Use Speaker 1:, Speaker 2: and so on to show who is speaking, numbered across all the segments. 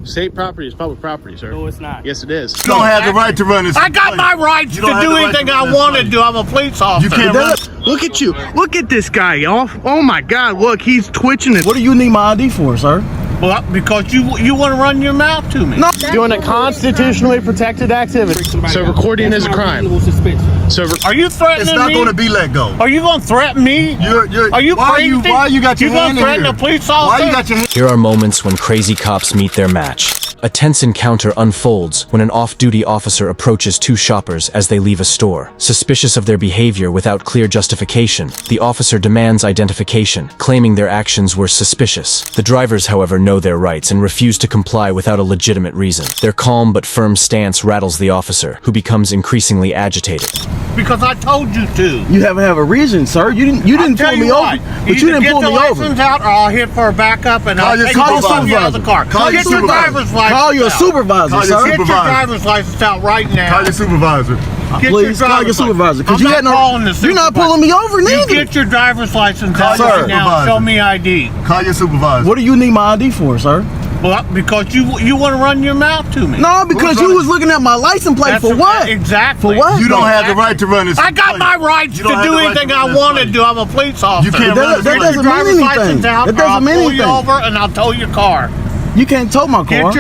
Speaker 1: State property is public property, sir.
Speaker 2: No, it's not.
Speaker 1: Yes, it is.
Speaker 3: You don't have the right to run this.
Speaker 4: I got my rights to do anything I want to do. I'm a police officer.
Speaker 3: You can't run.
Speaker 1: Look at you. Look at this guy, y'all. Oh my God, look, he's twitching it.
Speaker 5: What do you need my ID for, sir?
Speaker 4: Well, because you want to run your mouth to me.
Speaker 5: No.
Speaker 1: Doing a constitutionally protected activity. So recording is a crime. So
Speaker 4: Are you threatening
Speaker 3: It's not
Speaker 4: me?
Speaker 3: going to be let go.
Speaker 4: Are you going to threaten me? Are you
Speaker 3: why
Speaker 4: crazy?
Speaker 3: Why you got your hand in
Speaker 4: threaten
Speaker 3: here?
Speaker 4: a police officer?
Speaker 3: Why you got your hand?
Speaker 6: Here are moments when crazy cops meet their match. A tense encounter unfolds when an off-duty officer approaches two shoppers as they leave a store. Suspicious of their behavior without clear justification, the officer demands identification, claiming their actions were suspicious. The drivers, however, know their rights and refuse to comply without a legitimate reason. Their calm but firm stance rattles the officer, who becomes increasingly agitated.
Speaker 4: Because I told you to.
Speaker 5: You have a reason, sir. You didn't pull me over. But you didn't pull me over.
Speaker 4: Get the license out, or I'll hit for a backup, and I'll take you out of the car. Get your driver's license.
Speaker 5: Call your supervisor, sir.
Speaker 4: Get your driver's license out right now.
Speaker 3: Call your supervisor.
Speaker 5: Please call your supervisor. Because
Speaker 4: you're not
Speaker 5: pulling me over, neither.
Speaker 4: You get your driver's license
Speaker 3: Call
Speaker 4: out
Speaker 3: your
Speaker 4: right now.
Speaker 3: supervisor.
Speaker 4: Show me ID.
Speaker 3: Call your supervisor.
Speaker 5: What do you need my ID for, sir?
Speaker 4: Well, because you want to run your mouth to me.
Speaker 5: No, because you was looking at my license plate. For what?
Speaker 4: Exactly.
Speaker 5: For what?
Speaker 3: You don't have the right to run this.
Speaker 4: I got my rights to do anything I want to do. I'm a police officer.
Speaker 3: You can't run
Speaker 5: That doesn't mean anything. That doesn't mean anything.
Speaker 4: I'll pull you over and I'll tow your car.
Speaker 5: You can't tow my car.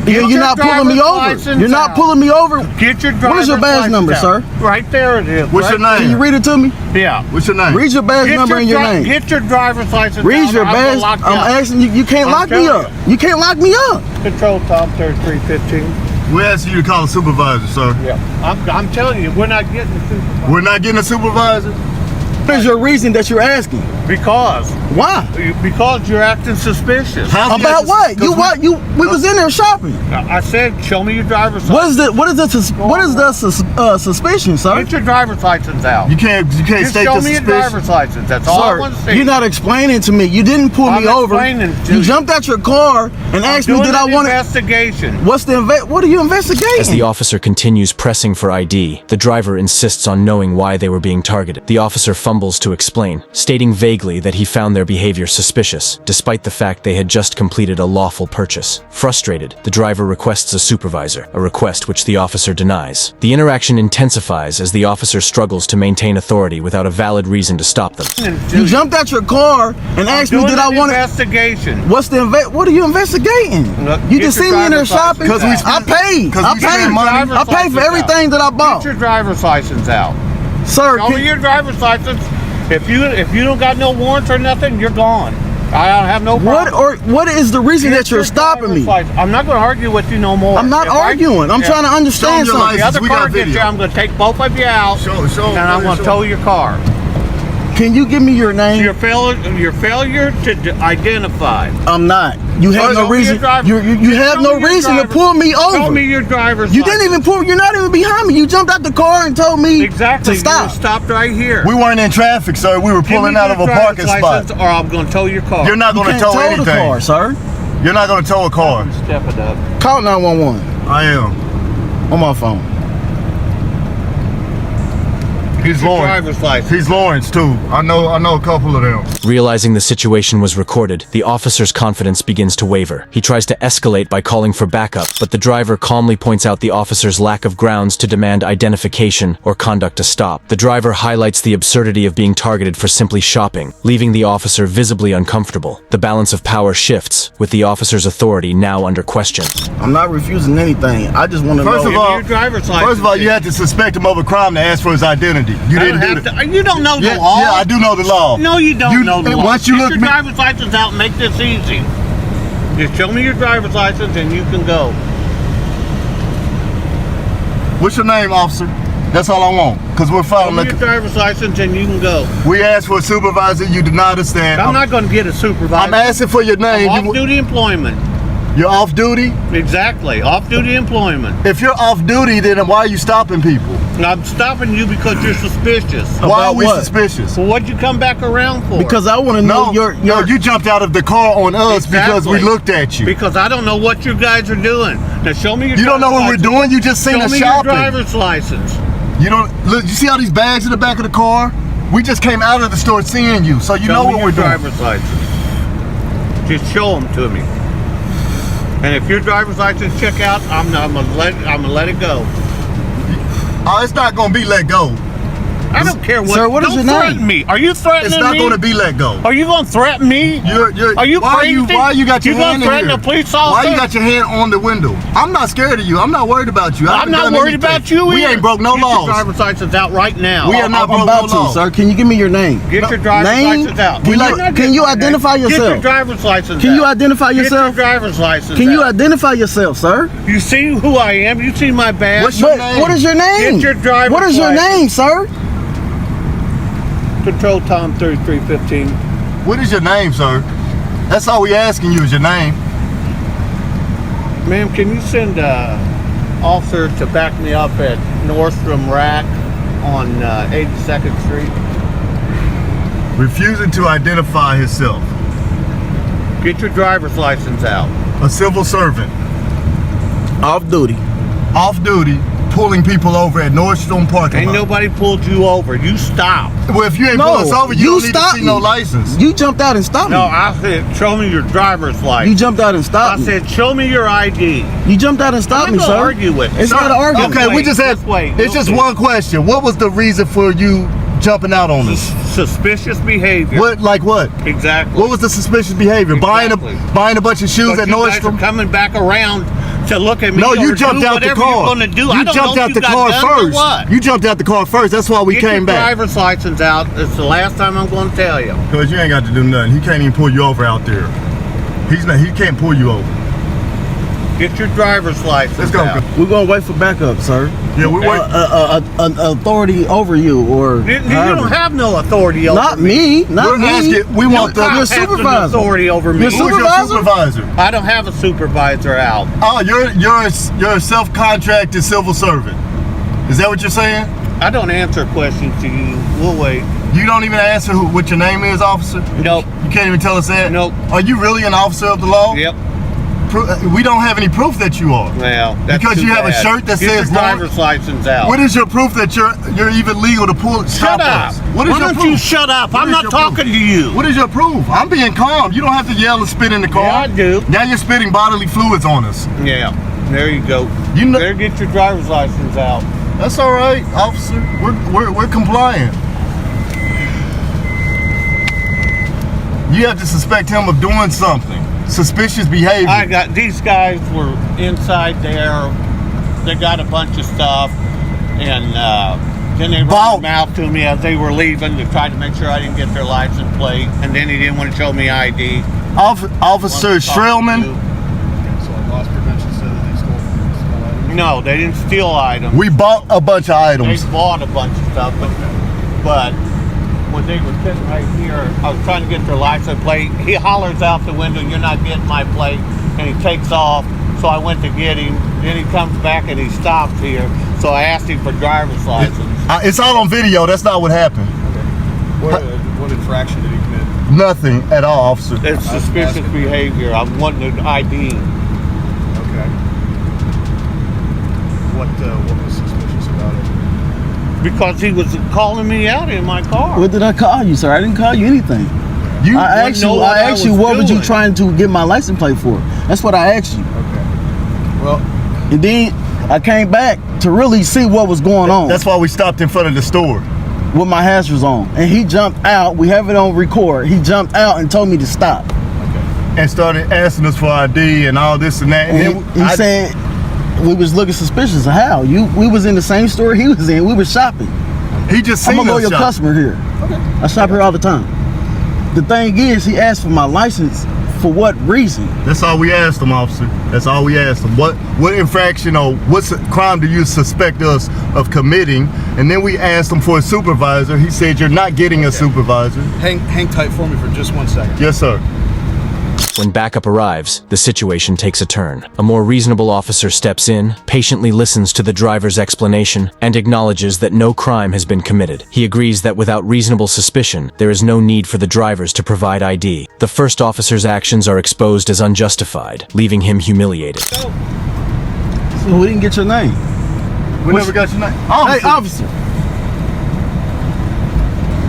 Speaker 4: You're
Speaker 5: not pulling me over. You're not pulling me over.
Speaker 4: Get your driver's license.
Speaker 5: Where's your badge number, sir?
Speaker 4: Right there it is.
Speaker 3: What's your name?
Speaker 5: Can you read it to me?
Speaker 4: Yeah.
Speaker 3: What's your name?
Speaker 5: Read your badge number and your name.
Speaker 4: Get your driver's license.
Speaker 5: Read your badge. I'm asking you. You can't lock me up. You can't lock me up.
Speaker 4: Control Tom 3315.
Speaker 3: We're asking you to call a supervisor, sir.
Speaker 4: Yeah. I'm telling you, we're not getting a supervisor.
Speaker 3: We're not getting a supervisor?
Speaker 5: What is your reason that you're asking?
Speaker 4: Because.
Speaker 5: Why?
Speaker 4: Because you're acting suspicious.
Speaker 5: About what? We was in there shopping.
Speaker 4: I said, show me your driver's license.
Speaker 5: What is the suspicion, sir?
Speaker 4: Get your driver's license out.
Speaker 3: You can't
Speaker 4: Just
Speaker 3: state
Speaker 4: show
Speaker 3: the
Speaker 4: me your
Speaker 3: suspicion.
Speaker 4: driver's license. That's all I want to see.
Speaker 5: You're not explaining to me. You didn't pull me over. You jumped out your car and asked me, did I want to?
Speaker 4: Investigation.
Speaker 5: What are you investigating?
Speaker 6: As the officer continues pressing for ID, the driver insists on knowing why they were being targeted. The officer fumbles to explain, stating vaguely that he found their behavior suspicious, despite the fact they had just completed a lawful purchase. Frustrated, the driver requests a supervisor, a request which the officer denies. The interaction intensifies as the officer struggles to maintain authority without a valid reason to stop them.
Speaker 5: You jumped out your car and asked me, did I want to?
Speaker 4: Investigation.
Speaker 5: What are you investigating? You just see me in there shopping. I paid for everything that I bought.
Speaker 4: Get your driver's license out.
Speaker 5: Sir,
Speaker 4: show me your driver's license. If you don't got no warrants or nothing, you're gone. I don't have no problem.
Speaker 5: What is the reason that you're stopping me?
Speaker 4: I'm not going to argue with you no more.
Speaker 5: I'm not arguing. I'm trying to understand something.
Speaker 4: The other car gets you, I'm going to take both of you out, and I'm going to tow your car.
Speaker 5: Can you give me your name?
Speaker 4: Your failure to identify.
Speaker 5: I'm not. You have no reason. You have no reason to pull me over.
Speaker 4: Show me your driver's license.
Speaker 5: You didn't even pull. You're not even behind me. You jumped out the car and told me to stop.
Speaker 4: You stopped right here.
Speaker 3: We weren't in traffic, sir. We were pulling out of a parking spot.
Speaker 4: Or I'm going to tow your car.
Speaker 3: You're not going to tow anything.
Speaker 5: The car, sir.
Speaker 3: You're not going to tow a car.
Speaker 4: Step it up.
Speaker 5: Call 911.
Speaker 3: I am.
Speaker 5: On my phone.
Speaker 3: He's Lawrence. He's Lawrence too. I know a couple of them.
Speaker 6: Realizing the situation was recorded, the officer's confidence begins to waver. He tries to escalate by calling for backup, but the driver calmly points out the officer's lack of grounds to demand identification or conduct a stop. The driver highlights the absurdity of being targeted for simply shopping, leaving the officer visibly uncomfortable. The balance of power shifts, with the officer's authority now under question.
Speaker 5: I'm not refusing anything. I just want to know.
Speaker 3: First of all, you had to suspect him of a crime to ask for his identity. You didn't do that.
Speaker 4: You don't know the law.
Speaker 3: Yeah, I do know the law.
Speaker 4: No, you don't know the law.
Speaker 3: Once you
Speaker 4: Get your driver's license out and make this easy. Just show me your driver's license and you can go.
Speaker 3: What's your name, officer? That's all I want, because we're following.
Speaker 4: Show me your driver's license and you can go.
Speaker 3: We asked for a supervisor. You denied us that.
Speaker 4: I'm not going to get a supervisor.
Speaker 3: I'm asking for your name.
Speaker 4: Off-duty employment.
Speaker 3: You're off duty?
Speaker 4: Exactly, off-duty employment.
Speaker 3: If you're off duty, then why are you stopping people?
Speaker 4: I'm stopping you because you're suspicious.
Speaker 3: Why are we suspicious?
Speaker 4: Well, what'd you come back around for?
Speaker 5: Because I want to know
Speaker 3: No, you jumped out of the car on us because we looked at you.
Speaker 4: Because I don't know what you guys are doing. Now show me your.
Speaker 3: You don't know what we're doing. You just seen us shopping.
Speaker 4: Show me your driver's license.
Speaker 3: You don't look. You see all these bags in the back of the car? We just came out of the store seeing you, so you know what we're doing.
Speaker 4: Driver's license. Just show them to me. And if your driver's license check out, I'm gonna let it go.
Speaker 3: Oh, it's not gonna be let go.
Speaker 4: I don't care what.
Speaker 5: Sir, what is
Speaker 4: don't
Speaker 5: your
Speaker 4: threaten
Speaker 5: name?
Speaker 4: me. Are you threatening me?
Speaker 3: It's not gonna be let go.
Speaker 4: Are you gonna threaten me? Are you
Speaker 3: why
Speaker 4: crazy?
Speaker 3: Why you got your hand in
Speaker 4: threaten
Speaker 3: here?
Speaker 4: a police officer?
Speaker 3: Why you got your hand on the window? I'm not scared of you. I'm not worried about you.
Speaker 4: I'm not worried about you either.
Speaker 3: We ain't broke no
Speaker 4: Get
Speaker 3: laws.
Speaker 4: your driver's license out right now.
Speaker 3: We are not
Speaker 5: I'm
Speaker 3: broke
Speaker 5: about
Speaker 3: no laws.
Speaker 5: to, sir. Can you give me your name?
Speaker 4: Get your driver's license out.
Speaker 5: Can you identify yourself?
Speaker 4: Get your driver's license
Speaker 5: Can
Speaker 4: out.
Speaker 5: you identify yourself?
Speaker 4: Get your driver's license
Speaker 5: Can you
Speaker 4: out.
Speaker 5: identify yourself, sir?
Speaker 4: You see who I am? You see my badge?
Speaker 3: What's your name?
Speaker 5: What is your name?
Speaker 4: Get your driver's
Speaker 5: What is your
Speaker 4: license.
Speaker 5: name, sir?
Speaker 4: Control Tom 3315.
Speaker 3: What is your name, sir? That's all we asking you is your name.
Speaker 4: Ma'am, can you send an officer to back me up at Nordstrom Rack on 82nd Street?
Speaker 3: Refusing to identify himself.
Speaker 4: Get your driver's license out.
Speaker 3: A civil servant.
Speaker 5: Off duty.
Speaker 3: Off duty. Pulling people over at Nordstrom parking
Speaker 4: Ain't
Speaker 3: lot.
Speaker 4: nobody pulled you over. You stopped.
Speaker 3: Well, if you ain't
Speaker 5: No,
Speaker 3: pull us over, you don't need to
Speaker 5: stopped
Speaker 3: see no
Speaker 5: me.
Speaker 3: license.
Speaker 5: You jumped out and stopped
Speaker 4: No,
Speaker 5: me.
Speaker 4: I said, show me your driver's license.
Speaker 5: You jumped out and
Speaker 4: I
Speaker 5: stopped me.
Speaker 4: said, show me your ID.
Speaker 5: You jumped out and stopped
Speaker 4: I'm
Speaker 5: me,
Speaker 4: not
Speaker 5: sir.
Speaker 4: gonna argue with you.
Speaker 5: It's not an argument.
Speaker 3: Okay, we
Speaker 4: wait,
Speaker 3: just had.
Speaker 4: just wait.
Speaker 3: It's just
Speaker 4: Okay.
Speaker 3: one question. What was the reason for you jumping out on us?
Speaker 4: Suspicious behavior.
Speaker 3: What? Like what?
Speaker 4: Exactly.
Speaker 3: What was the suspicious behavior?
Speaker 4: Exactly.
Speaker 3: Buying a bunch of shoes
Speaker 4: But
Speaker 3: at
Speaker 4: you guys are
Speaker 3: Nordstrom?
Speaker 4: coming back around to look at me.
Speaker 3: No, you
Speaker 4: or
Speaker 3: jumped
Speaker 4: do
Speaker 3: out the
Speaker 4: whatever
Speaker 3: car.
Speaker 4: You're gonna do.
Speaker 3: You
Speaker 4: I don't
Speaker 3: jumped
Speaker 4: know
Speaker 3: out
Speaker 4: if
Speaker 3: the
Speaker 4: you
Speaker 3: car
Speaker 4: got guns or
Speaker 3: first.
Speaker 4: what.
Speaker 3: You jumped out the car first. That's why we
Speaker 4: Get
Speaker 3: came
Speaker 4: your
Speaker 3: back.
Speaker 4: driver's license out. It's the last time I'm going to tell you.
Speaker 3: Because you ain't got to do nothing. He can't even pull you over out there. He can't pull you over.
Speaker 4: Get your driver's license
Speaker 3: Let's go.
Speaker 4: out.
Speaker 5: We're gonna wait for backup, sir.
Speaker 3: Yeah, we wait.
Speaker 5: An authority over you, or
Speaker 4: You
Speaker 5: however.
Speaker 4: don't have no authority over
Speaker 5: Not
Speaker 4: me.
Speaker 5: me. Not
Speaker 3: We're
Speaker 5: me.
Speaker 3: asking. We want
Speaker 4: You
Speaker 3: the.
Speaker 4: have
Speaker 5: supervisor.
Speaker 4: authority over me.
Speaker 5: Your
Speaker 3: Who's your
Speaker 5: supervisor?
Speaker 3: supervisor?
Speaker 4: I don't have a supervisor out.
Speaker 3: Oh, you're a self-contracted civil servant. Is that what you're saying?
Speaker 4: I don't answer questions to you. We'll wait.
Speaker 3: You don't even answer what your name is, officer?
Speaker 4: Nope.
Speaker 3: You can't even tell us that?
Speaker 4: Nope.
Speaker 3: Are you really an officer of the law?
Speaker 4: Yep.
Speaker 3: We don't have any proof that you are.
Speaker 4: Well, that's
Speaker 3: Because
Speaker 4: too
Speaker 3: you have a
Speaker 4: bad.
Speaker 3: shirt that
Speaker 4: Get
Speaker 3: says
Speaker 4: your
Speaker 3: law.
Speaker 4: driver's license out.
Speaker 3: What is your proof that you're even legal to
Speaker 4: Shut
Speaker 3: stop
Speaker 4: up.
Speaker 3: us? What is
Speaker 4: Why
Speaker 3: your
Speaker 4: don't
Speaker 3: proof?
Speaker 4: you shut up?
Speaker 3: What
Speaker 4: I'm
Speaker 3: is
Speaker 4: not
Speaker 3: your
Speaker 4: talking
Speaker 3: proof?
Speaker 4: to you.
Speaker 3: What is your proof? I'm being calm. You don't have to yell and spit in the car.
Speaker 4: Yeah, I do.
Speaker 3: Now you're spitting bodily fluids on us.
Speaker 4: Yeah, there you go.
Speaker 3: You know-
Speaker 4: Better get your driver's license out.
Speaker 3: That's all right, officer. We're compliant. You have to suspect him of doing something. Suspicious behavior.
Speaker 4: I got these guys were inside there. They got a bunch of stuff, and then they
Speaker 3: Balt.
Speaker 4: ran their mouth to me as they were leaving to try to make sure I didn't get their license plate. And then he didn't want to show me ID.
Speaker 3: Officer Shrillman.
Speaker 2: So loss prevention said that they stole items.
Speaker 4: No, they didn't steal items.
Speaker 3: We bought a bunch of
Speaker 4: They
Speaker 3: items.
Speaker 4: bought a bunch of stuff, but when they were sitting right here, I was trying to get their license plate. He hollers out the window, "You're not getting my plate," and he takes off. So I went to get him. Then he comes back and he stops here. So I asked him for driver's license.
Speaker 3: It's all on video. That's not what happened.
Speaker 2: What infraction did he commit?
Speaker 3: Nothing at all, officer.
Speaker 4: It's suspicious behavior. I'm wanting an ID.
Speaker 2: Okay. What was suspicious about it?
Speaker 4: Because he was calling me out in my car.
Speaker 5: What did I call you, sir? I didn't call you anything.
Speaker 3: You
Speaker 5: I asked you.
Speaker 4: know what
Speaker 5: I
Speaker 4: I
Speaker 5: asked you
Speaker 4: was
Speaker 5: what was you
Speaker 4: doing.
Speaker 5: trying to get my license plate for? That's what I asked you.
Speaker 2: Okay. Well,
Speaker 5: And then I came back to really see what was going on
Speaker 3: That's why we stopped in front of the store.
Speaker 5: with my hazards on. And he jumped out. We have it on record. He jumped out and told me to stop.
Speaker 3: And started asking us for ID and all this and that. And
Speaker 5: And he said we was looking suspicious. How? We was in the same store he was in. We was shopping.
Speaker 3: he just
Speaker 5: I'm
Speaker 3: seen
Speaker 5: a
Speaker 3: us
Speaker 5: loyal
Speaker 3: shop.
Speaker 5: customer here. I shop here all the time. The thing is, he asked for my license. For what reason?
Speaker 3: That's all we asked him, officer. That's all we asked him. What infraction or what crime do you suspect us of committing? And then we asked him for a supervisor. He said, you're not getting a supervisor.
Speaker 2: hang tight for me for just 1 second.
Speaker 3: Yes, sir.
Speaker 6: When backup arrives, the situation takes a turn. A more reasonable officer steps in, patiently listens to the driver's explanation, and acknowledges that no crime has been committed. He agrees that without reasonable suspicion, there is no need for the drivers to provide ID. The first officer's actions are exposed as unjustified, leaving him humiliated.
Speaker 5: So we didn't get your name.
Speaker 3: We never got your name.
Speaker 5: Hey, officer.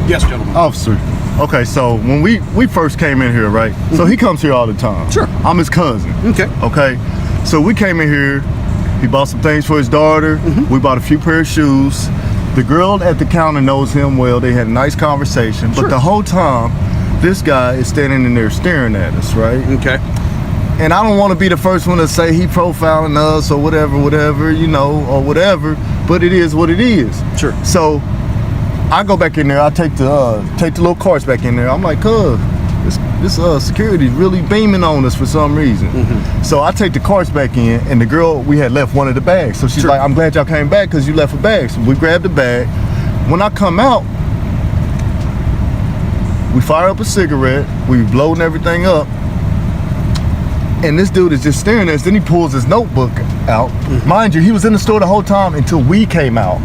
Speaker 2: Yes, gentlemen.
Speaker 3: Officer. Okay, so when we first came in here, right? So he comes here all the time.
Speaker 5: Sure.
Speaker 3: I'm his cousin.
Speaker 5: Okay.
Speaker 3: Okay. So we came in here. He bought some things for his daughter. We bought a few pair of shoes. The girl at the counter knows him well. They had a nice conversation. But the whole time, this guy is standing in there staring at us, right?
Speaker 7: Okay.
Speaker 3: And I don't want to be the first one to say he profiling us or whatever, you know, or whatever. But it is what it is.
Speaker 7: Sure.
Speaker 3: So I go back in there. I take the little carts back in there. I'm like, cuz, this security is really beaming on us for some reason. So I take the carts back in, and the girl, we had left one of the bags. So she's like, I'm glad y'all came back because you left a bag. So we grabbed the bag. When I come out, we fire up a cigarette. We loading everything up. And this dude is just staring at us. Then he pulls his notebook out. Mind you, he was in the store the whole time until we came out.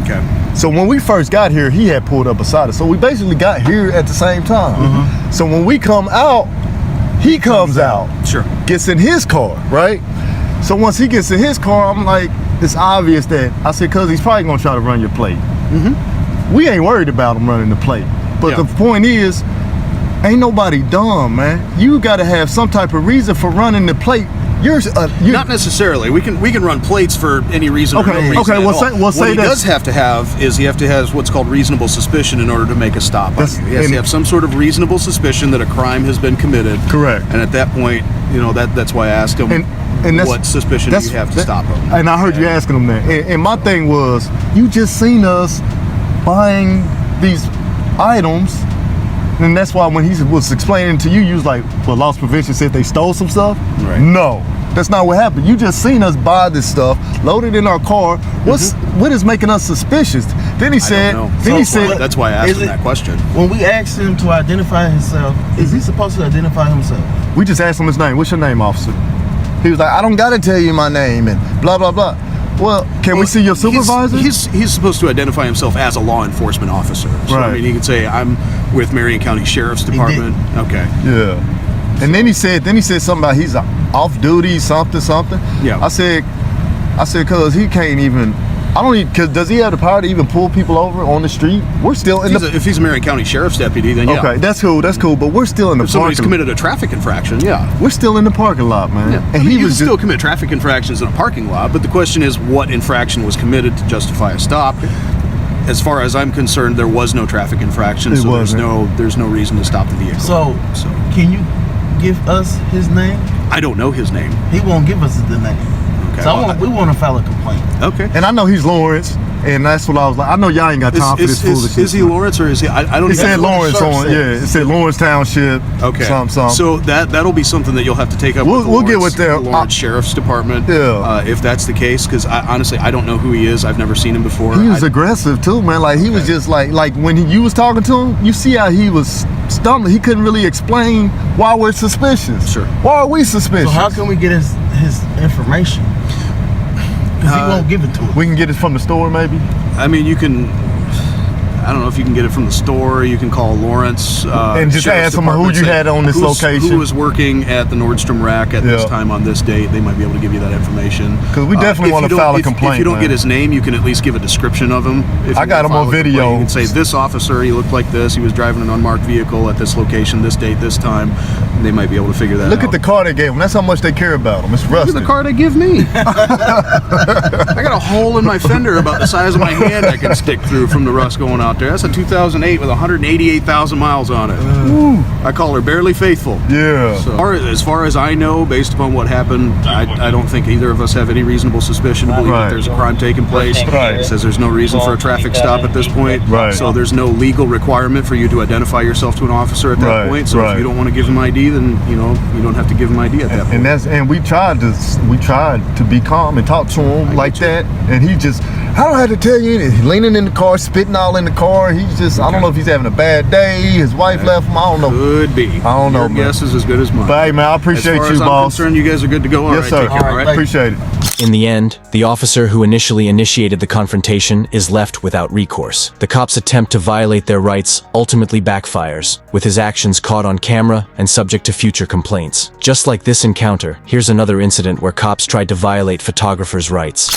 Speaker 7: Okay.
Speaker 3: So when we first got here, he had pulled up beside us. So we basically got here at the same time. So when we come out, he comes out.
Speaker 7: Sure.
Speaker 3: Gets in his car, right? So once he gets in his car, I'm like, it's obvious that, I said, cuz he's probably gonna try to run your plate. We ain't worried about him running the plate. But the point is, ain't nobody dumb, man. You gotta have some type of reason for running the plate. You're
Speaker 7: not necessarily. We can run plates for any reason.
Speaker 3: Okay,
Speaker 7: or no reason
Speaker 3: okay.
Speaker 7: at
Speaker 3: Well,
Speaker 7: all.
Speaker 3: say
Speaker 7: what he does have to have is he have to have what's called reasonable suspicion in order to make a stop on you. He has to have some sort of reasonable suspicion that a crime has been committed.
Speaker 3: Correct.
Speaker 7: And at that point, you know, that's why I asked him what suspicion do you have to stop him.
Speaker 3: And I heard you asking him that. And my thing was, you just seen us buying these items. And that's why when he was explaining to you, you was like, well, loss prevention said they stole some stuff?
Speaker 7: Right.
Speaker 3: No, that's not what happened. You just seen us buy this stuff, load it in our car. What is making us suspicious? Then he said,
Speaker 7: that's why I asked him that question.
Speaker 5: When we asked him to identify himself, is he supposed to identify himself?
Speaker 3: We just asked him his name. What's your name, officer? He was like, I don't gotta tell you my name and blah, blah, blah. Well, can we see your supervisor?
Speaker 7: He's supposed to identify himself as a law enforcement officer. So,
Speaker 3: Right.
Speaker 7: I mean, he could say, I'm with Marion County Sheriff's Department. Okay.
Speaker 3: Yeah. And then he said something about he's off duty, something.
Speaker 7: Yeah.
Speaker 3: I said, cause he can't even, I don't even, cause does he have the power to even pull people over on the street? We're still in
Speaker 7: If he's a Marion County Sheriff's deputy, then yeah.
Speaker 3: Okay, that's cool, but we're still in the
Speaker 7: If somebody's
Speaker 3: parking
Speaker 7: committed a traffic infraction, yeah.
Speaker 3: We're still in the parking lot, man.
Speaker 7: Yeah.
Speaker 3: And
Speaker 7: You can still commit traffic infractions in a parking lot, but the question is what infraction was committed to justify a stop. As far as I'm concerned, there was no traffic infraction, so there's no reason to stop the vehicle.
Speaker 5: So can you give us his name?
Speaker 7: I don't know his name.
Speaker 5: He won't give us the name.
Speaker 7: Okay.
Speaker 5: So we want to file a complaint.
Speaker 7: Okay.
Speaker 3: And I know he's Lawrence, and that's what I was like. I know y'all ain't got time for this foolishness.
Speaker 7: Is he Lawrence or is he? I don't.
Speaker 3: It said Lawrence on. Yeah, it said Lawrence Township.
Speaker 7: Okay.
Speaker 3: Something.
Speaker 7: So that'll be something that you'll have to take up.
Speaker 3: We'll get with them.
Speaker 7: The Lawrence Sheriff's Department.
Speaker 3: Yeah.
Speaker 7: If that's the case, because honestly, I don't know who he is. I've never seen him before.
Speaker 3: He was aggressive too, man. Like he was just like when you was talking to him, you see how he was stumbling. He couldn't really explain why we're suspicious.
Speaker 7: Sure.
Speaker 3: Why are we suspicious?
Speaker 5: So how can we get his information? Because he won't give it to us.
Speaker 3: We can get it from the store, maybe.
Speaker 7: I mean, you can. I don't know if you can get it from the store. You can call Lawrence
Speaker 3: and just
Speaker 7: Sheriff's
Speaker 3: ask them who you had on this location.
Speaker 7: Who was working at the Nordstrom rack at this time on this date. They might be able to give you that information.
Speaker 3: Because we definitely want to file a complaint.
Speaker 7: If you don't get his name, you can at least give a description of him.
Speaker 3: I got him on video.
Speaker 7: You can say, this officer, he looked like this. He was driving an unmarked vehicle at this location, this date, this time. They might be able to figure that out.
Speaker 3: Look at the car they gave him. That's how much they care about him. It's rusted.
Speaker 7: Look at the car they give me. I got a hole in my fender about the size of my hand I can stick through from the rust going out there. That's a 2008 with 188,000 miles on it. I call her barely faithful.
Speaker 3: Yeah.
Speaker 7: So, as far as I know, based upon what happened, I don't think either of us have any reasonable suspicion to believe that there's a crime taking place.
Speaker 3: Right.
Speaker 7: It says there's no reason for a traffic stop at this point.
Speaker 3: Right.
Speaker 7: So there's no legal requirement for you to identify yourself to an officer at that point. So if you don't want to give him ID, then you don't have to give him ID at that point.
Speaker 3: And we tried to be calm and talk to him like that, and he just, I don't have to tell you anything. He's leaning in the car, spitting all in the car. He's just, I don't know if he's having a bad day. His wife left him. I don't know.
Speaker 7: Could be.
Speaker 3: I don't know.
Speaker 7: Your guess is as good as mine.
Speaker 3: But hey, man, I appreciate you, boss.
Speaker 7: As far as I'm concerned, you guys are good to go.
Speaker 3: Yes, sir.
Speaker 7: Take care, all right?
Speaker 3: Appreciate it.
Speaker 6: In the end, the officer who initially initiated the confrontation is left without recourse. The cop's attempt to violate their rights ultimately backfires, with his actions caught on camera and subject to future complaints. Just like this encounter, here's another incident where cops tried to violate photographers' rights.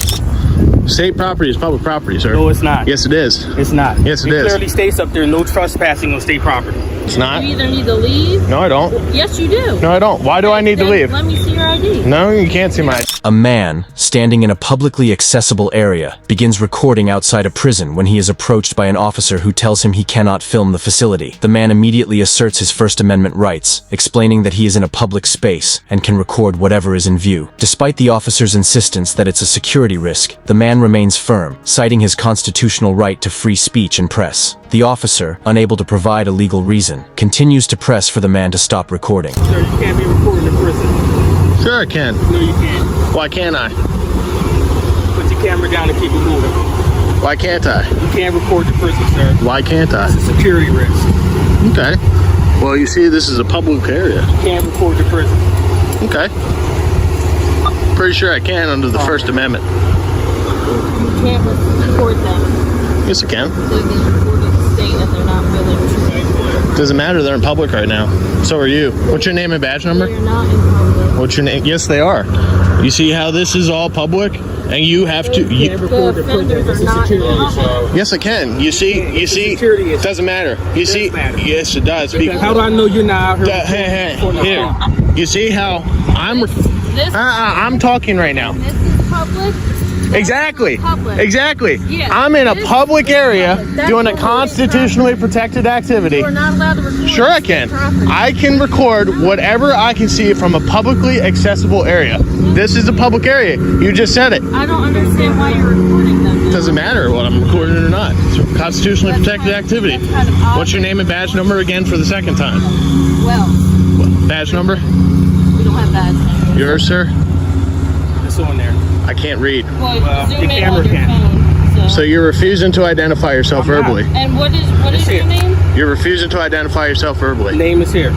Speaker 1: State property is public property, sir.
Speaker 8: No, it's not.
Speaker 1: Yes, it is.
Speaker 8: It's not.
Speaker 1: Yes, it is.
Speaker 8: It clearly states up there, no trespassing on state property.
Speaker 1: It's not.
Speaker 8: You either need to leave.
Speaker 1: No, I don't.
Speaker 8: Yes, you do.
Speaker 1: No, I don't. Why do I need to
Speaker 8: Then
Speaker 1: leave?
Speaker 8: Let me see your ID.
Speaker 1: No, you can't see my ID.
Speaker 6: A man, standing in a publicly accessible area, begins recording outside a prison when he is approached by an officer who tells him he cannot film the facility. The man immediately asserts his First Amendment rights, explaining that he is in a public space and can record whatever is in view. Despite the officer's insistence that it's a security risk, the man remains firm, citing his constitutional right to free speech and press. The officer, unable to provide a legal reason, continues to press for the man to stop recording.
Speaker 9: Sir, you can't be recording in prison.
Speaker 1: Sure I can.
Speaker 9: No, you can't.
Speaker 1: Why can't I?
Speaker 9: Put your camera down and keep it moving.
Speaker 1: Why can't I?
Speaker 9: You can't record the prison, sir.
Speaker 1: Why can't I?
Speaker 9: It's a security risk.
Speaker 1: Okay. Well, you see, this is a public area.
Speaker 9: You can't record the prison.
Speaker 1: Okay. Pretty sure I can under the First Amendment.
Speaker 8: You can't record them.
Speaker 1: Yes, I can.
Speaker 8: So they record the state and they're not willing to.
Speaker 1: Doesn't matter. They're in public right now. So are you. What's your name and badge number?
Speaker 8: They're not in public.
Speaker 1: What's your name? Yes, they are. You see how this is all public, and you have to.
Speaker 9: You can't record the prison.
Speaker 8: offenders
Speaker 9: It's
Speaker 8: are
Speaker 9: a
Speaker 8: not
Speaker 9: security
Speaker 8: in
Speaker 9: risk.
Speaker 8: public.
Speaker 1: Yes, I can. You see.
Speaker 9: security issue.
Speaker 1: It doesn't matter. You see.
Speaker 9: matter.
Speaker 1: Yes, it does.
Speaker 9: How do I know you're not out here?
Speaker 1: Hey,
Speaker 9: recording the
Speaker 1: here.
Speaker 9: phone?
Speaker 1: You see how I'm.
Speaker 8: This,
Speaker 1: I'm talking right now.
Speaker 8: this is public.
Speaker 1: Exactly.
Speaker 8: Public.
Speaker 1: Exactly.
Speaker 8: Yeah.
Speaker 1: I'm in a
Speaker 8: This-
Speaker 1: public area
Speaker 8: That's
Speaker 1: doing a
Speaker 8: public
Speaker 1: constitutionally protected activity.
Speaker 8: You are not allowed to record.
Speaker 1: Sure I can.
Speaker 8: property.
Speaker 1: I can record whatever I can see from a publicly accessible area. This is a public area. You just said it.
Speaker 8: I don't understand why you're recording them. then.
Speaker 1: Doesn't matter what I'm recording or not. It's a constitutionally
Speaker 8: That's
Speaker 1: protected
Speaker 8: kind of-
Speaker 1: activity.
Speaker 8: that's kind of odd.
Speaker 1: What's your name and badge number again for the second time?
Speaker 8: Well,
Speaker 1: Badge number?
Speaker 8: we don't have that.
Speaker 1: Yours, sir?
Speaker 9: It's on there.
Speaker 1: I can't read.
Speaker 8: Well, zoom
Speaker 9: the
Speaker 8: in
Speaker 9: camera
Speaker 8: on your
Speaker 9: can't.
Speaker 8: phone.
Speaker 1: So you're refusing to identify yourself
Speaker 9: I'm not.
Speaker 1: verbally.
Speaker 8: And what is your name?
Speaker 1: You're refusing to identify yourself verbally.
Speaker 9: Name is here.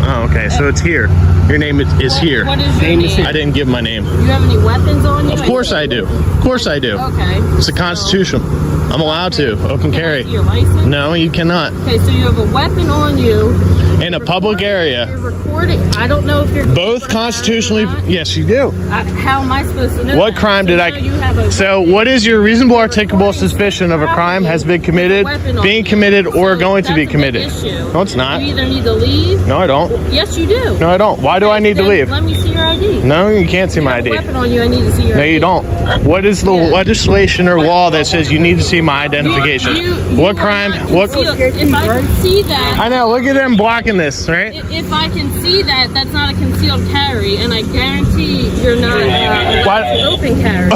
Speaker 1: Oh, okay. So it's here. Your name is here.
Speaker 8: What is your
Speaker 9: Name
Speaker 8: name?
Speaker 9: is here.
Speaker 1: I didn't give my name.
Speaker 8: Do you have any weapons on you?
Speaker 1: Of course I do. Of course I do.
Speaker 8: Okay.
Speaker 1: It's the Constitution. I'm allowed to. Open
Speaker 8: Can I
Speaker 1: carry.
Speaker 8: see your license?
Speaker 1: No, you cannot.
Speaker 8: Okay, so you have a weapon on you.
Speaker 1: In a public area.
Speaker 8: You're recording. I don't know if you're
Speaker 1: Both constitutionally. Yes, you do.
Speaker 8: How am I supposed to know?
Speaker 1: What
Speaker 8: that?
Speaker 1: crime did
Speaker 8: So
Speaker 1: I?
Speaker 8: now you have a
Speaker 1: So,
Speaker 8: weapon.
Speaker 1: what is your reasonable articulable suspicion of a crime has been committed, being committed, or
Speaker 8: So
Speaker 1: going to be
Speaker 8: that's a big
Speaker 1: committed?
Speaker 8: issue.
Speaker 1: No, it's not.
Speaker 8: You either need to leave.
Speaker 1: No, I don't.
Speaker 8: Yes, you do.
Speaker 1: No, I don't. Why do I need to
Speaker 8: Then
Speaker 1: leave?
Speaker 8: Let me see your ID.
Speaker 1: No, you can't see
Speaker 8: You
Speaker 1: my
Speaker 8: have a
Speaker 1: ID.
Speaker 8: weapon on you. I need to see your
Speaker 1: No,
Speaker 8: ID.
Speaker 1: you don't. What is the legislation or law that says you need to see my identification? What
Speaker 8: are
Speaker 1: crime?
Speaker 8: not
Speaker 1: What?
Speaker 8: concealed. If I can see that.
Speaker 1: I know. Look at them blocking this, right?
Speaker 8: If I can see that, that's not a concealed carry, and I guarantee you're not
Speaker 1: Why-
Speaker 8: an open carry.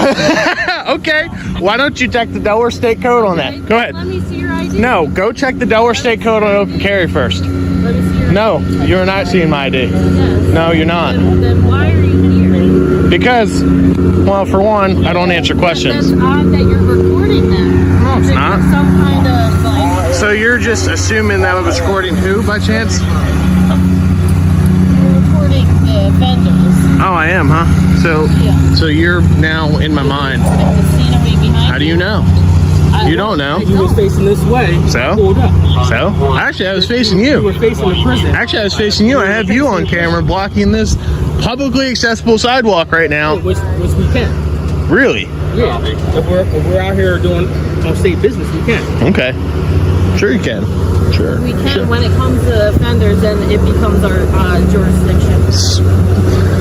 Speaker 1: Okay. Why don't you check the Delaware State Code on that? Go ahead.
Speaker 8: Let me see your ID.
Speaker 1: No, go check the Delaware State Code on open carry first.
Speaker 8: Let me see your
Speaker 1: No, you're not seeing my ID.
Speaker 8: Yes.
Speaker 1: No, you're not.
Speaker 8: Then why are you here?
Speaker 1: Because, well, for one, I don't answer questions.
Speaker 8: That's odd that you're recording them.
Speaker 1: No, it's
Speaker 8: That
Speaker 1: not.
Speaker 8: you're some kind of like
Speaker 1: So you're just assuming that I was recording who by chance?
Speaker 8: you're recording the offenders.
Speaker 1: Oh, I am, huh? So you're now in my mind.
Speaker 8: The scenery behind.
Speaker 1: How do you know? You don't know.
Speaker 9: You was facing this way.
Speaker 1: So?
Speaker 9: Pulled up.
Speaker 1: So? Actually, I was facing
Speaker 9: You were
Speaker 1: you.
Speaker 9: facing the prison.
Speaker 1: Actually, I was facing you. I have you on camera blocking this publicly accessible sidewalk right now.
Speaker 9: Which we can.
Speaker 1: Really?
Speaker 9: Yeah. If we're out here doing on state business, we can.
Speaker 1: Okay. Sure you can. Sure.
Speaker 8: We can
Speaker 1: Sure.
Speaker 8: when it comes to offenders, and it becomes our jurisdiction.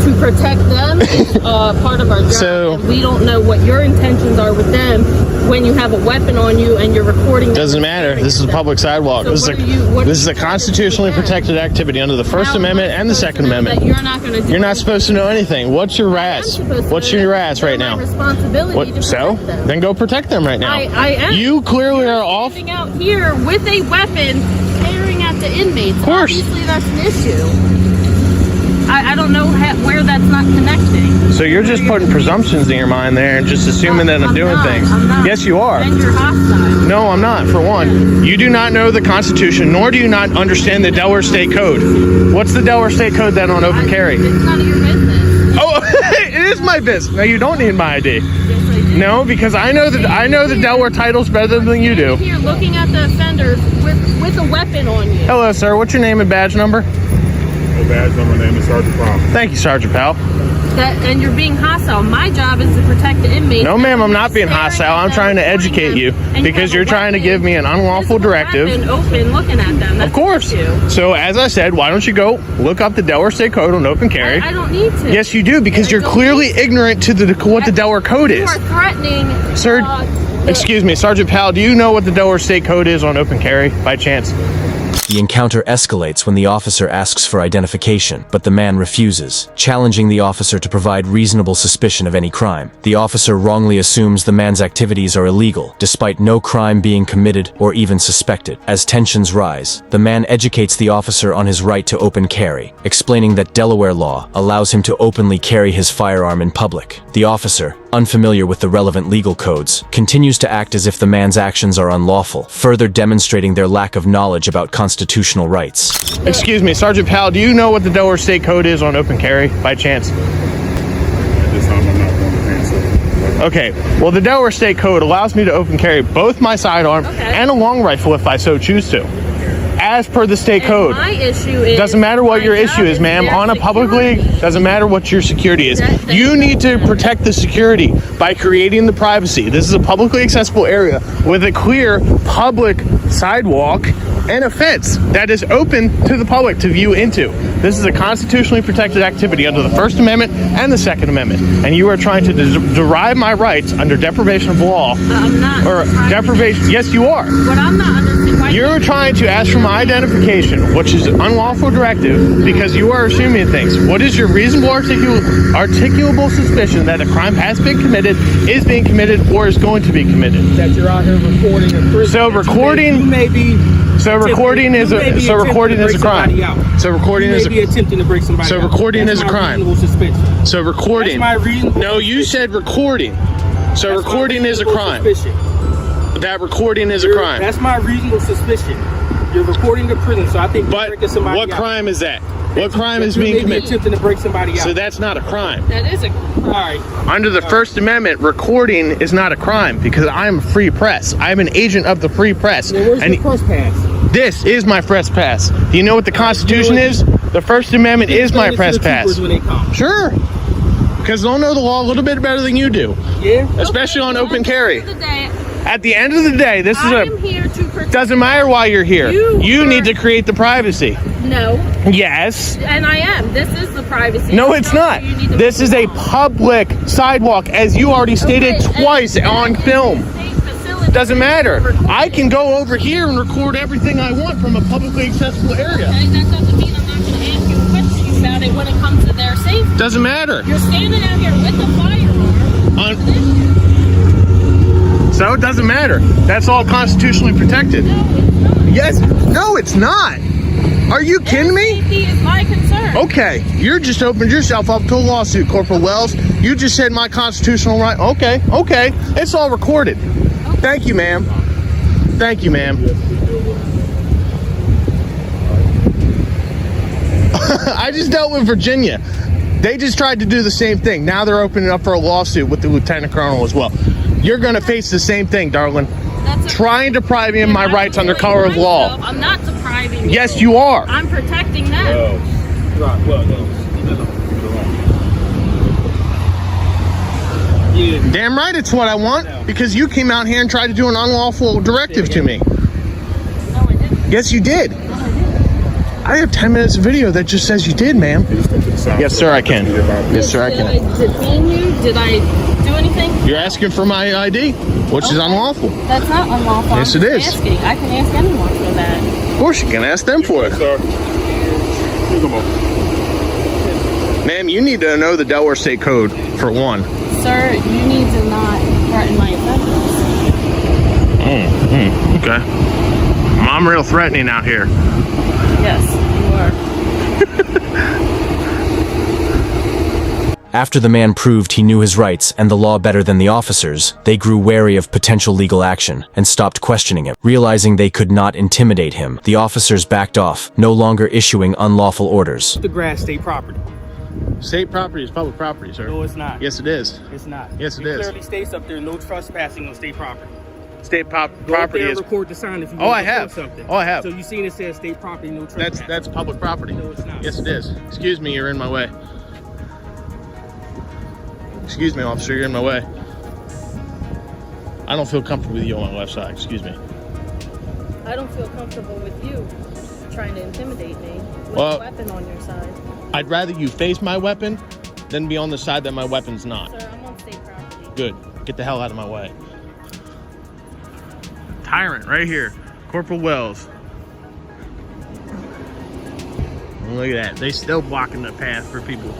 Speaker 8: To protect them is part of our job.
Speaker 1: So-
Speaker 8: and we don't know what your intentions are with them when you have a weapon on you and you're recording them.
Speaker 1: Doesn't matter. This is a public sidewalk.
Speaker 8: So
Speaker 1: This is
Speaker 8: what are you- what
Speaker 1: this is
Speaker 8: are
Speaker 1: a
Speaker 8: you trying to
Speaker 1: constitutionally
Speaker 8: do then?
Speaker 1: protected activity under the First
Speaker 8: How am I
Speaker 1: Amendment and the
Speaker 8: supposed
Speaker 1: Second
Speaker 8: to know
Speaker 1: Amendment.
Speaker 8: that you're not going to do
Speaker 1: You're not
Speaker 8: anything?
Speaker 1: supposed to know anything. What's your
Speaker 8: I'm
Speaker 1: RAS?
Speaker 8: supposed to
Speaker 1: What's
Speaker 8: know
Speaker 1: your
Speaker 8: that.
Speaker 1: RAS right
Speaker 8: It's
Speaker 1: now?
Speaker 8: my responsibility to
Speaker 1: What? So?
Speaker 8: protect them.
Speaker 1: Then go protect them right now.
Speaker 8: I am.
Speaker 1: You clearly are off.
Speaker 8: Standing out here with a weapon, staring at the inmates. Of
Speaker 1: course.
Speaker 8: Obviously, that's an issue. I don't know where that's not connecting.
Speaker 1: So you're just putting presumptions in your mind there and just assuming that I'm doing
Speaker 8: not,
Speaker 1: things.
Speaker 8: I'm not.
Speaker 1: Yes, you are.
Speaker 8: Then you're hostile.
Speaker 1: No, I'm not. For one, you do not know the Constitution, nor do you not understand the Delaware State Code. What's the Delaware State Code then on open carry?
Speaker 8: It's none of your business.
Speaker 1: Oh, it is my business. No, you don't need my ID.
Speaker 8: Yes, I do.
Speaker 1: No, because I know the Delaware titles better than you do.
Speaker 8: Here, looking at the offenders with a weapon on you.
Speaker 1: Hello, sir. What's your name and badge number?
Speaker 2: No badge number. Name is Sergeant Powell.
Speaker 1: Thank you, Sergeant Powell.
Speaker 8: And you're being hostile. My job is to protect the inmates.
Speaker 1: No, ma'am, I'm not being hostile. I'm trying to educate you because you're trying to give me an unlawful directive.
Speaker 8: Open, looking at them.
Speaker 1: Of course. So, as I said, why don't you go look up the Delaware State Code on open carry?
Speaker 8: I don't need to.
Speaker 1: Yes, you do, because you're clearly ignorant to what the Delaware Code is.
Speaker 8: You are threatening.
Speaker 1: Sir, excuse me, Sergeant Powell, do you know what the Delaware State Code is on open carry, by chance?
Speaker 6: The encounter escalates when the officer asks for identification, but the man refuses, challenging the officer to provide reasonable suspicion of any crime. The officer wrongly assumes the man's activities are illegal, despite no crime being committed or even suspected. As tensions rise, the man educates the officer on his right to open carry, explaining that Delaware law allows him to openly carry his firearm in public. The officer, unfamiliar with the relevant legal codes, continues to act as if the man's actions are unlawful, further demonstrating their lack of knowledge about constitutional rights.
Speaker 1: Excuse me, Sergeant Powell, do you know what the Delaware State Code is on open carry, by chance?
Speaker 2: At this time, I'm not going to answer.
Speaker 1: Okay, well, the Delaware State Code allows me to open carry both my sidearm and a long rifle if I so choose to. As per the state code.
Speaker 8: My issue is,
Speaker 1: doesn't matter what your issue is, ma'am. On a public league, doesn't matter what your security is. You need to protect the security by creating the privacy. This is a publicly accessible area with a clear public sidewalk and a fence that is open to the public to view into. This is a constitutionally protected activity under the First Amendment and the Second Amendment. And you are trying to derive my rights under deprivation of law.
Speaker 8: I'm not.
Speaker 1: Or deprivation. Yes, you are.
Speaker 8: But I'm not understanding why
Speaker 1: you're trying to ask for my identification, which is an unlawful directive, because you are assuming things. What is your reasonable articulable suspicion that a crime has been committed, is being committed, or is going to be committed?
Speaker 9: That you're out here recording in prison.
Speaker 1: So recording.
Speaker 9: You may be.
Speaker 1: So recording is a crime. So recording is a crime.
Speaker 9: You may be attempting to break somebody
Speaker 1: So
Speaker 9: out.
Speaker 1: recording is a crime.
Speaker 9: Suspicion.
Speaker 1: So recording.
Speaker 9: That's my reasonable.
Speaker 1: No, you said recording. So
Speaker 9: That's
Speaker 1: recording is a crime.
Speaker 9: Suspicion.
Speaker 1: That recording is a crime.
Speaker 9: That's my reasonable suspicion. You're recording the prison, so I think you're breaking somebody out.
Speaker 1: What crime is that? What crime is being
Speaker 9: committed?
Speaker 1: committed?
Speaker 9: Attempting to break somebody out.
Speaker 1: So that's not a crime.
Speaker 8: That is a crime.
Speaker 9: All right.
Speaker 1: Under the First Amendment, recording is not a crime because I'm free press. I'm an agent of the free press.
Speaker 9: Well, where's your press pass?
Speaker 1: This is my press pass. Do you know what the Constitution is? The First Amendment is my press pass.
Speaker 9: When they come.
Speaker 1: Sure. Because they'll know the law a little bit better than you do.
Speaker 9: Yeah.
Speaker 1: Especially on open carry.
Speaker 8: At
Speaker 1: the end of the day, this is
Speaker 8: I'm here to protect.
Speaker 1: Doesn't matter why you're here. You need to create the privacy.
Speaker 8: No.
Speaker 1: Yes.
Speaker 8: And I am. This is the privacy.
Speaker 1: No, it's not. This is a public sidewalk, as you already stated twice on film. Doesn't matter. I can go over here and record everything I want from a publicly accessible area.
Speaker 8: Okay, that doesn't mean I'm not going to ask you questions about it when it comes to their safety.
Speaker 1: Doesn't matter.
Speaker 8: You're standing out here with a firearm.
Speaker 1: So it doesn't matter. That's all constitutionally protected. Yes. No, it's not. Are you kidding me?
Speaker 8: Safety is my concern.
Speaker 1: Okay, you're just opened yourself up to a lawsuit, Corporal Wells. You just said my constitutional right. Okay. It's all recorded. Okay. Thank you, ma'am. Thank you, ma'am. I just dealt with Virginia. They just tried to do the same thing. Now they're opening up for a lawsuit with the lieutenant colonel as well. You're going to face the same thing, darling. Trying to deprive me of my rights under color of law.
Speaker 8: I'm not depriving you.
Speaker 1: Yes, you are.
Speaker 8: I'm protecting them.
Speaker 1: Damn right it's what I want, because you came out here and tried to do an unlawful directive to me.
Speaker 8: No, I didn't.
Speaker 1: Yes, you did.
Speaker 8: No, I didn't.
Speaker 1: I have 10 minutes of video that just says you did, ma'am. Yes, sir, I can. Yes, sir, I can.
Speaker 8: Did I detain you? Did I do anything?
Speaker 1: You're asking for my ID, which is unlawful.
Speaker 8: That's not unlawful.
Speaker 1: Yes,
Speaker 8: I'm
Speaker 1: it is.
Speaker 8: asking. I can ask anyone for that.
Speaker 1: Of course you can ask them for it. Ma'am, you need to know the Delaware State Code, for one.
Speaker 8: Sir, you need to not threaten my offenders.
Speaker 1: Okay. I'm real threatening out here.
Speaker 8: Yes, you are.
Speaker 6: After the man proved he knew his rights and the law better than the officers, they grew wary of potential legal action and stopped questioning him. Realizing they could not intimidate him, the officers backed off, no longer issuing unlawful orders.
Speaker 9: The grass state property.
Speaker 1: State property is public property, sir.
Speaker 9: No, it's not.
Speaker 1: Yes, it is.
Speaker 9: It's not.
Speaker 1: Yes, it is.
Speaker 9: It clearly states up there, no trespassing on state property.
Speaker 1: State
Speaker 9: Go up
Speaker 1: property
Speaker 9: there
Speaker 1: is.
Speaker 9: and record the sign if you
Speaker 1: Oh,
Speaker 9: want
Speaker 1: I
Speaker 9: to
Speaker 1: have.
Speaker 9: report something.
Speaker 1: Oh, I have.
Speaker 9: So you seen it says state property, no trespass.
Speaker 1: That's public property.
Speaker 9: No, it's not.
Speaker 1: Yes, it is. Excuse me, you're in my way. Excuse me, officer, you're in my way. I don't feel comfortable with you on my left side. Excuse me.
Speaker 8: I don't feel comfortable with you trying to intimidate me with
Speaker 1: Well,
Speaker 8: a weapon on your side.
Speaker 1: I'd rather you face my weapon than be on the side that my weapon's not.
Speaker 8: Sir, I'm on state property.
Speaker 1: Good. Get the hell out of my way. Tyrant right here. Corporal Wells. Look at that. They still blocking the path for people.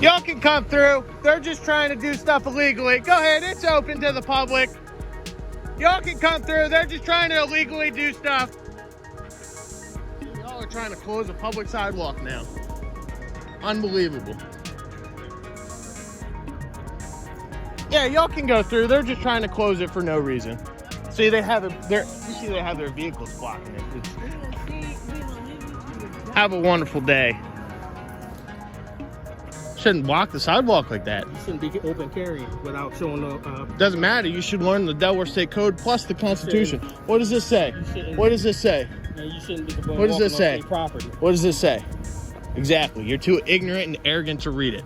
Speaker 1: Y'all can come through. They're just trying to do stuff illegally. Go ahead. It's open to the public. Y'all can come through. They're just trying to illegally do stuff. Y'all are trying to close a public sidewalk now. Unbelievable. Yeah, y'all can go through. They're just trying to close it for no reason. See, they have you see they have their vehicles blocking it. Have a wonderful day. Shouldn't block the sidewalk like that.
Speaker 9: You shouldn't be open carrying without showing no.
Speaker 1: Doesn't matter. You should learn the Delaware State Code plus the Constitution. What does this say? What does this say?
Speaker 9: You shouldn't be
Speaker 1: What does this say?
Speaker 9: Property.
Speaker 1: What does this say? Exactly. You're too ignorant and arrogant to read it.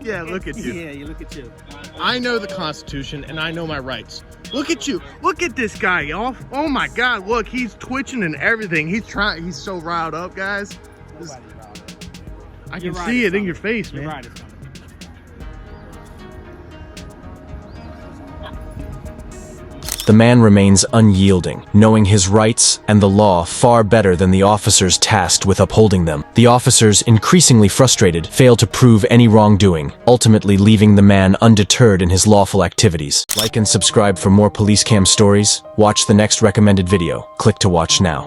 Speaker 1: Yeah, look at you.
Speaker 9: Yeah, you look at you.
Speaker 1: I know the Constitution and I know my rights. Look at you. Look at this guy, y'all. Oh my God, look, he's twitching and everything. He's so riled up, guys. I can see it in your face, man.
Speaker 9: Your ride is coming.
Speaker 6: The man remains unyielding, knowing his rights and the law far better than the officers tasked with upholding them. The officers, increasingly frustrated, fail to prove any wrongdoing, ultimately leaving the man undeterred in his lawful activities. Like and subscribe for more police cam stories. Watch the next recommended video. Click to watch now.